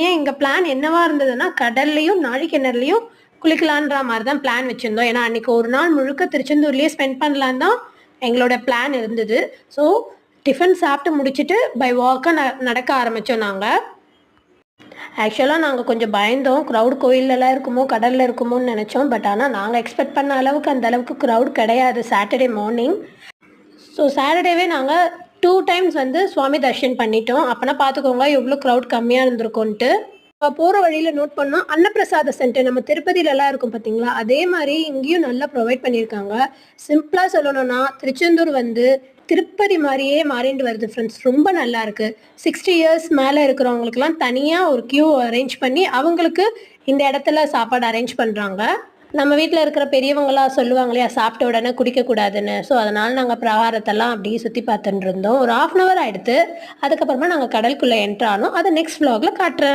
எங்க பிளான் என்னவா இருந்ததுன்னா, கடல்லயும், நாழிக்கிணறுலயும் குளிக்கலான்ற மாரி தான் பிளான் வச்சிருந்தோம். ஏன்னா, அன்னைக்கு ஒரு நாள் முழுக்க திருச்செந்தூர்லயே ஸ்பெண்ட் பண்ணலான்னு தான் எங்களோட பிளான் இருந்தது. ஸோ, டிஃபன் சாப்பிட்டு முடிச்சுட்டு பை வாக்கா நடக்க ஆரம்பிச்சோம் நாங்க. ஆக்சுவலா நாங்க கொஞ்சம் பயந்தோம். கிரவுட் கோயில்லலாம் இருக்குமோ, கடல்ல இருக்குமோன்னு நெனச்சோம். பட் ஆனா நாங்க எக்ஸ்பெக்ட் பண்ண அளவுக்கு அந்த அளவுக்கு கிரவுட் கிடையாது சாட்டர்டே மார்னிங். ஸோ சாட்டர்டேவே நாங்க 2 டைம்ஸ் வந்து சுவாமி தர்ஷன் பண்ணிட்டோம். அப்பனா பார்த்துக்கோங்க எவ்ளோ கிரவுட் கம்மியா இருந்திருக்குன்ட்டு. போற வழியில நோட் பண்ணோம். அன்னப்பிரசாத சென்டர் நம்ம திருப்பதிலலாம் இருக்கும் பார்த்தீங்களா? அதே மாரி இங்கேயும் நல்லா ப்ரொவைட் பண்ணியிருக்காங்க. சிம்பிளா சொல்லணும்னா, திருச்செந்தூர் வந்து திருப்பதி மாரியே மாறிண்டு வருது ஃப்ரெண்ட்ஸ். ரொம்ப நல்லாருக்கு. 60 இயர்ஸ் மேல இருக்கிறவங்களுக்கெல்லாம் தனியா ஒரு கியூ அரேஞ்ச் பண்ணி, அவங்களுக்கு இந்த இடத்துல சாப்பாடு அரேஞ்ச் பண்றாங்க. நம்ம வீட்ல இருக்கிற பெரியவங்கலாம் சொல்லுவாங்க இல்லையா, சாப்பிட்ட உடனே குடிக்கக்கூடாதுன்னு. ஸோ, அதனால நாங்க பிரகாரத்தெல்லாம் அப்படியே சுத்தி பார்த்துட்டு இருந்தோம். ஒரு 1/2 அன் ஹவர் ஆயிடுத்து. அதுக்கப்புறமா நாங்க கடலுக்குள்ள என்டர் ஆனோம். அத நெக்ஸ்ட் வ்ளாக்ல காட்டுறேன்.